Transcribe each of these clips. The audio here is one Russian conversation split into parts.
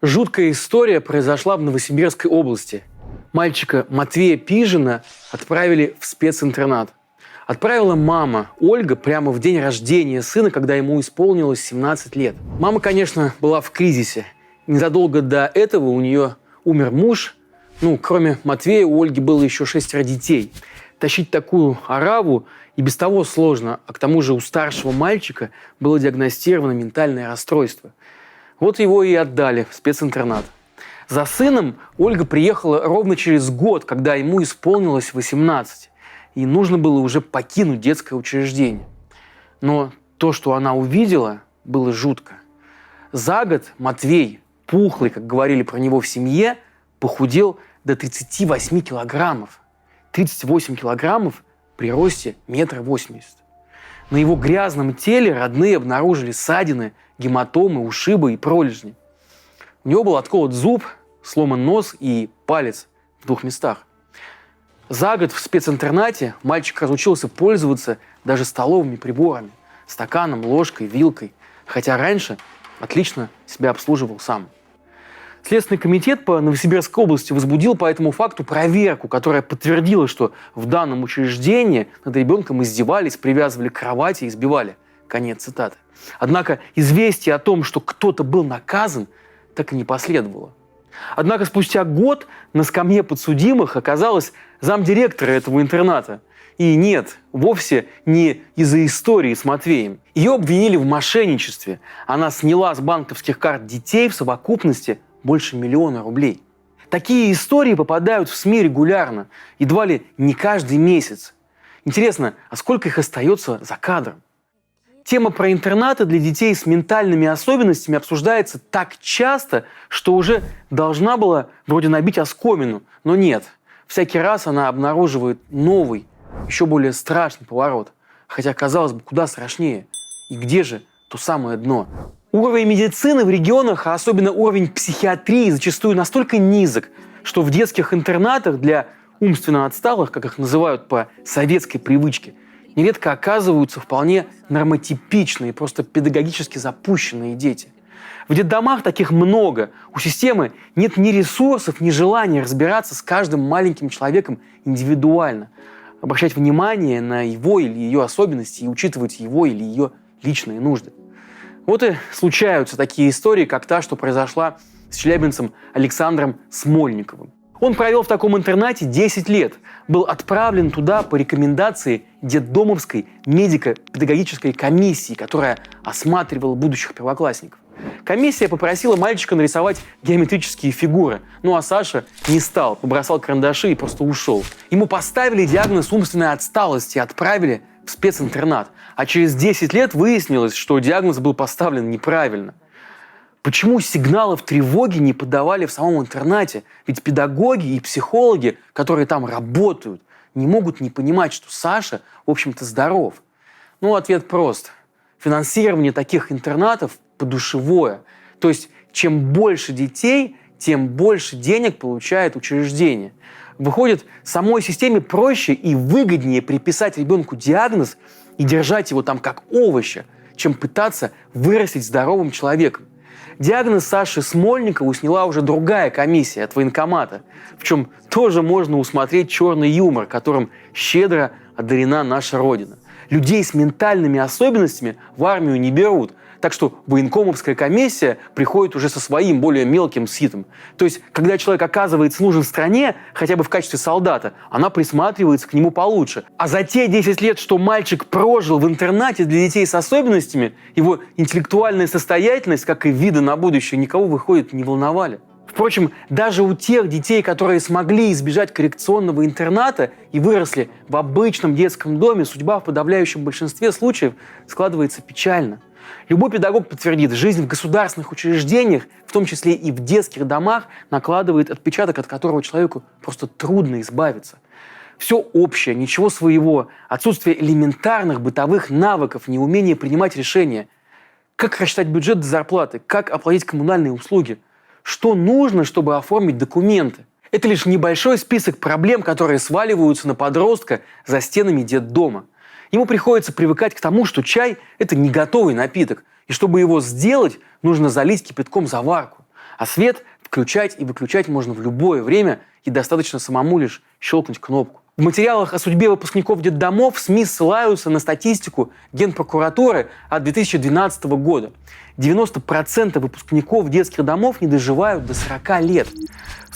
Жуткая история произошла в Новосибирской области. Мальчика Матвея Пижина отправили в специнтернат. Отправила мама Ольга прямо в день рождения сына, когда ему исполнилось 17 лет. Мама, конечно, была в кризисе. Незадолго до этого у нее умер муж. Кроме Матвея, у Ольги было еще 6 детей. Тащить такую ораву и без того сложно, а к тому же у старшего мальчика было диагностировано ментальное расстройство. Вот его и отдали в специнтернат. За сыном Ольга приехала ровно через год, когда ему исполнилось 18, и нужно было уже покинуть детское учреждение. Но то, что она увидела, было жутко. За год Матвей, пухлый, как говорили про него в семье, похудел до 38 килограммов. 38 килограммов при росте 1,80 м. На его грязном теле родные обнаружили ссадины, гематомы, ушибы и пролежни. У него был отколот зуб, сломан нос и палец в 2 местах. За год в специнтернате мальчик разучился пользоваться даже столовыми приборами, стаканом, ложкой, вилкой, хотя раньше отлично себя обслуживал сам. Следственный комитет по Новосибирской области возбудил по этому факту проверку, которая подтвердила, что в данном учреждении над ребенком издевались, привязывали к кровати и избивали. Конец цитаты. Однако известие о том, что кто-то был наказан, так и не последовало. Однако спустя год на скамье подсудимых оказалась замдиректора этого интерната. И нет, вовсе не из-за истории с Матвеем. Ее обвинили в мошенничестве. Она сняла с банковских карт детей в совокупности больше 1 000 000 рублей. Такие истории попадают в СМИ регулярно, едва ли не каждый месяц. Интересно, а сколько их остается за кадром? Тема про интернаты для детей с ментальными особенностями обсуждается так часто, что уже должна была вроде набить оскомину. Но нет, всякий раз она обнаруживает новый, еще более страшный поворот. Хотя, казалось бы, куда страшнее. И где же то самое дно? Уровень медицины в регионах, а особенно уровень психиатрии, зачастую настолько низок, что в детских интернатах для умственно отсталых, как их называют по советской привычке, нередко оказываются вполне нормотипичные, просто педагогически запущенные дети. В детдомах таких много. У системы нет ни ресурсов, ни желания разбираться с каждым маленьким человеком индивидуально, обращать внимание на его или ее особенности и учитывать его или ее личные нужды. Вот и случаются такие истории, как та, что произошла с челябинцем Александром Смольниковым. Он провел в таком интернате 10 лет, был отправлен туда по рекомендации детдомовской медико-педагогической комиссии, которая осматривала будущих первоклассников. Комиссия попросила мальчика нарисовать геометрические фигуры, а Саша не стал, побросал карандаши и просто ушел. Ему поставили диагноз умственной отсталости и отправили в специнтернат. А через 10 лет выяснилось, что диагноз был поставлен неправильно. Почему сигналов тревоги не подавали в самом интернате? Ведь педагоги и психологи, которые там работают, не могут не понимать, что Саша, в общем-то, здоров. Ответ прост. Финансирование таких интернатов подушевое. То есть, чем больше детей, тем больше денег получает учреждение. Выходит, самой системе проще и выгоднее приписать ребенку диагноз и держать его там как овоща, чем пытаться вырастить здоровым человеком. Диагноз Саши Смольникову сняла уже другая комиссия от военкомата, в чем тоже можно усмотреть черный юмор, которым щедро одарена наша Родина. Людей с ментальными особенностями в армию не берут, так что военкомовская комиссия приходит уже со своим более мелким ситом. То есть, когда человек оказывается нужен стране, хотя бы в качестве солдата, она присматривается к нему получше. А за те 10 лет, что мальчик прожил в интернате для детей с особенностями, его интеллектуальная состоятельность, как и виды на будущее, никого, выходит, не волновали. Впрочем, даже у тех детей, которые смогли избежать коррекционного интерната и выросли в обычном детском доме, судьба в подавляющем большинстве случаев складывается печально. Любой педагог подтвердит, жизнь в государственных учреждениях, в том числе и в детских домах, накладывает отпечаток, от которого человеку просто трудно избавиться. Все общее, ничего своего, отсутствие элементарных бытовых навыков, неумение принимать решения. Как рассчитать бюджет до зарплаты, как оплатить коммунальные услуги, что нужно, чтобы оформить документы. Это лишь небольшой список проблем, которые сваливаются на подростка за стенами детдома. Ему приходится привыкать к тому, что чай – это не готовый напиток, и чтобы его сделать, нужно залить кипятком заварку. А свет включать и выключать можно в любое время, и достаточно самому лишь щелкнуть кнопку. В материалах о судьбе выпускников детдомов СМИ ссылаются на статистику Генпрокуратуры от 2012 года. 90% выпускников детских домов не доживают до 40 лет.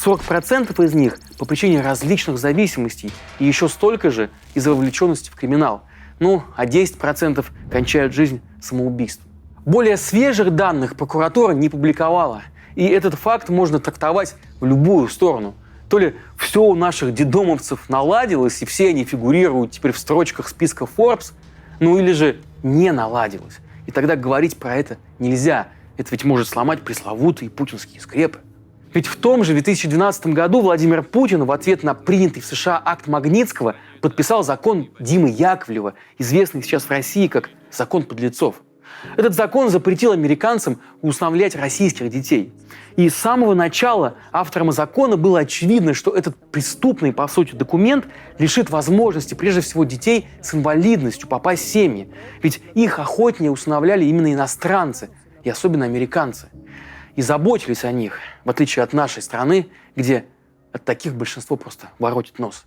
40% из них по причине различных зависимостей и еще столько же из-за вовлеченности в криминал. А 10% кончают жизнь самоубийством. Более свежих данных прокуратура не публиковала. И этот факт можно трактовать в любую сторону. То ли все у наших детдомовцев наладилось, и все они фигурируют теперь в строчках списка Forbes, или же не наладилось. И тогда говорить про это нельзя. Это ведь может сломать пресловутые путинские скрепы. Ведь в том же 2012 году Владимир Путин в ответ на принятый в США акт Магнитского подписал закон Димы Яковлева, известный сейчас в России как «Закон подлецов». Этот закон запретил американцам усыновлять российских детей. И с самого начала авторам закона было очевидно, что этот преступный, по сути, документ лишит возможности, прежде всего, детей с инвалидностью попасть в семьи. Ведь их охотнее усыновляли именно иностранцы, и особенно американцы. И заботились о них, в отличие от нашей страны, где от таких большинство просто воротит нос.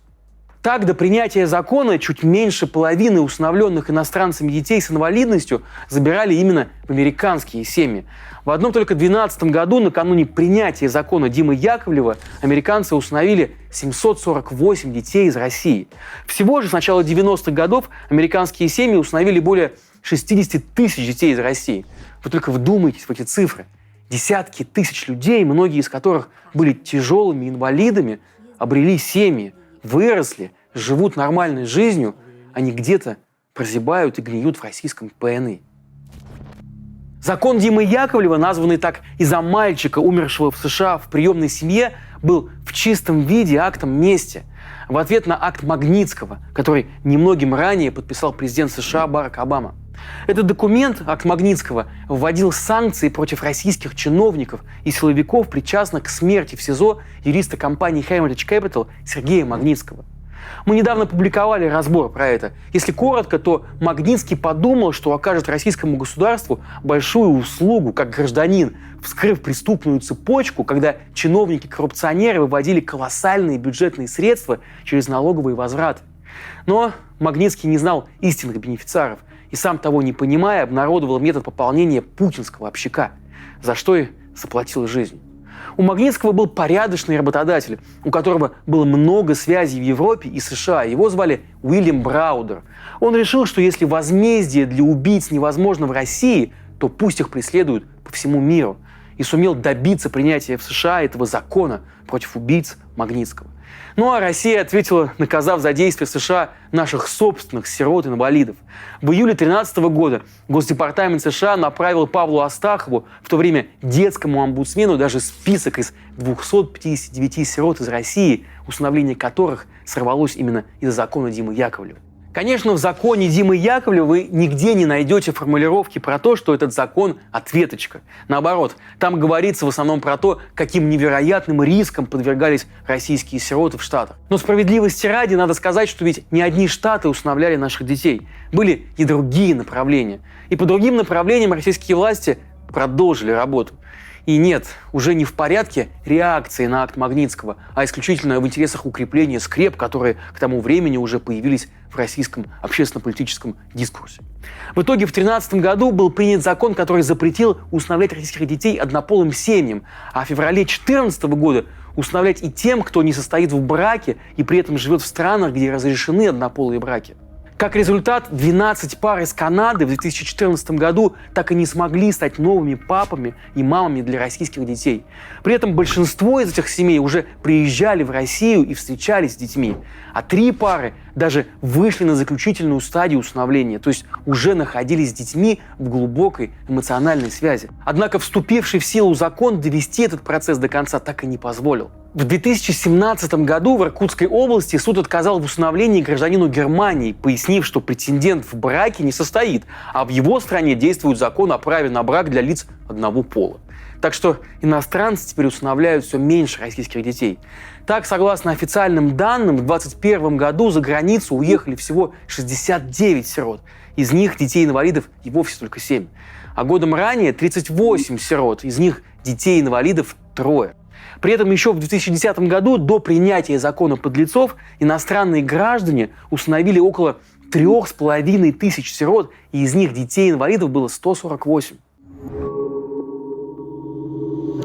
Так, до принятия закона чуть меньше половины усыновленных иностранцами детей с инвалидностью забирали именно в американские семьи. В одном только 2012 году, накануне принятия закона Димы Яковлева, американцы усыновили 748 детей из России. Всего же с начала 90-х годов американские семьи усыновили более 60 тысяч детей из России. Вы только вдумайтесь в эти цифры. Десятки тысяч людей, многие из которых были тяжелыми инвалидами, обрели семьи, выросли, живут нормальной жизнью, они где-то прозябают и гниют в российском ПНИ. Закон Димы Яковлева, названный так из-за мальчика, умершего в США в приемной семье, был в чистом виде актом мести в ответ на акт Магнитского, который немногим ранее подписал президент США Барак Обама. Этот документ, акт Магнитского, вводил санкции против российских чиновников и силовиков, причастных к смерти в СИЗО юриста компании Heritage Capital Сергея Магнитского. Мы недавно публиковали разбор про это. Если коротко, то Магнитский подумал, что окажет российскому государству большую услугу, как гражданин, вскрыв преступную цепочку, когда чиновники-коррупционеры выводили колоссальные бюджетные средства через налоговые возвраты. Но Магнитский не знал истинных бенефициаров и, сам того не понимая, обнародовал метод пополнения путинского общака, за что и заплатил жизнью. У Магнитского был порядочный работодатель, у которого было много связей в Европе и США. Его звали Уильям Браудер. Он решил, что если возмездие для убийц невозможно в России, то пусть их преследуют по всему миру. И сумел добиться принятия в США этого закона против убийц Магнитского. А Россия ответила, наказав за действия США наших собственных сирот-инвалидов. В июле 2013 года Госдепартамент США направил Павлу Астахову, в то время детскому омбудсмену, даже список из 259 сирот из России, усыновление которых сорвалось именно из-за закона Димы Яковлева. Конечно, в законе Димы Яковлева вы нигде не найдете формулировки про то, что этот закон – ответочка. Наоборот, там говорится в основном про то, каким невероятным риском подвергались российские сироты в Штатах. Но справедливости ради надо сказать, что ведь не одни Штаты усыновляли наших детей. Были и другие направления. И по другим направлениям российские власти продолжили работу. И нет, уже не в порядке реакции на акт Магнитского, а исключительно в интересах укрепления скреп, которые к тому времени уже появились в российском общественно-политическом дискурсе. В итоге в 2013 году был принят закон, который запретил усыновлять российских детей однополым семьям, а в феврале 2014 года усыновлять и тем, кто не состоит в браке и при этом живет в странах, где разрешены однополые браки. Как результат, 12 пар из Канады в 2014 году так и не смогли стать новыми папами и мамами для российских детей. При этом большинство из этих семей уже приезжали в Россию и встречались с детьми. А 3 пары даже вышли на заключительную стадию усыновления, то есть уже находились с детьми в глубокой эмоциональной связи. Однако вступивший в силу закон довести этот процесс до конца так и не позволил. В 2017 году в Иркутской области суд отказал в усыновлении гражданину Германии, пояснив, что претендент в браке не состоит, а в его стране действует закон о праве на брак для лиц одного пола. Так что иностранцы теперь усыновляют все меньше российских детей. Так, согласно официальным данным, в 2021 году за границу уехали всего 69 сирот. Из них детей-инвалидов и вовсе только 7. А годом ранее 38 сирот, из них детей-инвалидов 3. При этом еще в 2010 году, до принятия закона подлецов, иностранные граждане усыновили около 3500 сирот, и из них детей-инвалидов было 148.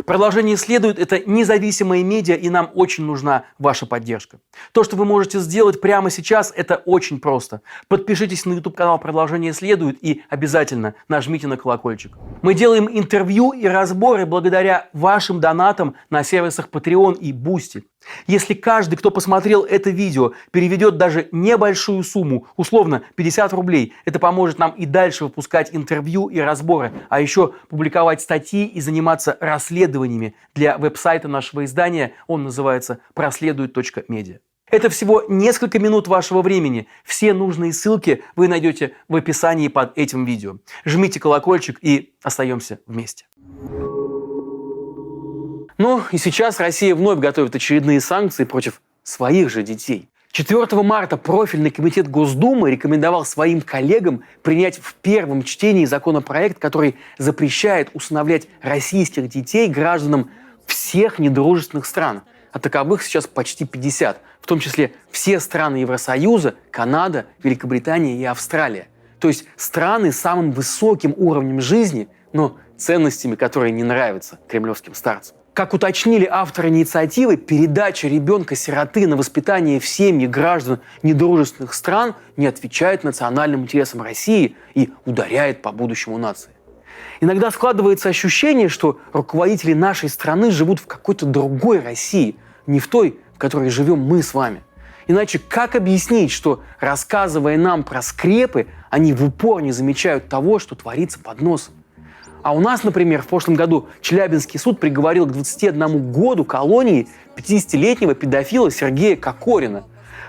Продолжение следует. Это независимые медиа, и нам очень нужна ваша поддержка. То, что вы можете сделать прямо сейчас, это очень просто. Подпишитесь на YouTube-канал «Продолжение следует» и обязательно нажмите на колокольчик. Мы делаем интервью и разборы благодаря вашим донатам на сервисах Patreon и Boosty. Если каждый, кто посмотрел это видео, переведет даже небольшую сумму, условно 50 рублей, это поможет нам и дальше выпускать интервью и разборы, а еще публиковать статьи и заниматься расследованиями для веб-сайта нашего издания. Он называется проследует.медиа. Это всего несколько минут вашего времени. Все нужные ссылки вы найдете в описании под этим видео. Жмите колокольчик и остаемся вместе. Ну и сейчас Россия вновь готовит очередные санкции против своих же детей. 4 марта профильный комитет Госдумы рекомендовал своим коллегам принять в первом чтении законопроект, который запрещает усыновлять российских детей гражданам всех недружественных стран. А таковых сейчас почти 50, в том числе все страны Евросоюза, Канада, Великобритания и Австралия. То есть страны с самым высоким уровнем жизни, но ценностями, которые не нравятся кремлевским старцам. Как уточнили авторы инициативы, передача ребенка-сироты на воспитание в семьи граждан недружественных стран не отвечает национальным интересам России и ударяет по будущему нации. Иногда складывается ощущение, что руководители нашей страны живут в какой-то другой России, не в той, в которой живем мы с вами. Иначе как объяснить, что, рассказывая нам про скрепы, они в упор не замечают того, что творится под носом? А у нас, например, в прошлом году Челябинский суд приговорил к 21 году колонии 50-летнего педофила Сергея Кокорина.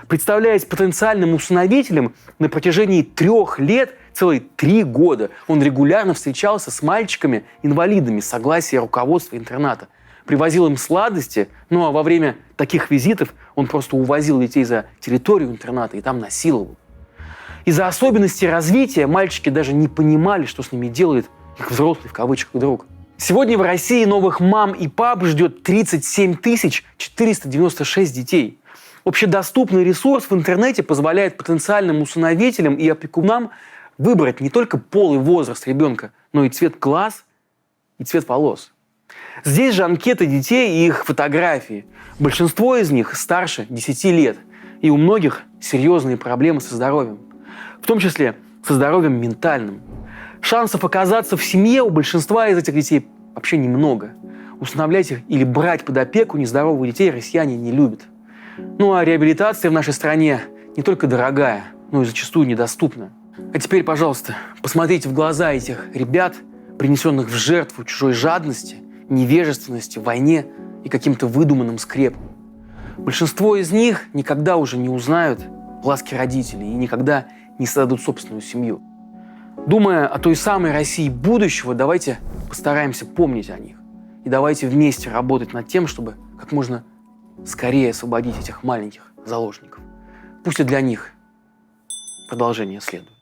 Представляясь потенциальным усыновителем, на протяжении 3 лет, целых 3 года, он регулярно встречался с мальчиками-инвалидами с согласия руководства интерната. Привозил им сладости, ну а во время таких визитов он просто увозил детей за территорию интерната и там насиловал. Из-за особенностей развития мальчики даже не понимали, что с ними делает их взрослый, в кавычках, друг. Сегодня в России новых мам и пап ждет 37 496 детей. Общедоступный ресурс в интернете позволяет потенциальным усыновителям и опекунам выбрать не только пол и возраст ребенка, но и цвет глаз и цвет волос. Здесь же анкеты детей и их фотографии. Большинство из них старше 10 лет. И у многих серьезные проблемы со здоровьем. В том числе со здоровьем ментальным. Шансов оказаться в семье у большинства из этих детей вообще немного. Усыновлять их или брать под опеку нездоровых детей россияне не любят. Ну а реабилитация в нашей стране не только дорогая, но и зачастую недоступна. А теперь, пожалуйста, посмотрите в глаза этих ребят, принесенных в жертву чужой жадности, невежественности, войне и каким-то выдуманным скрепам. Большинство из них никогда уже не узнают ласки родителей и никогда не создадут собственную семью. Думая о той самой России будущего, давайте постараемся помнить о них. И давайте вместе работать над тем, чтобы как можно скорее освободить этих маленьких заложников. Пусть и для них продолжение следует.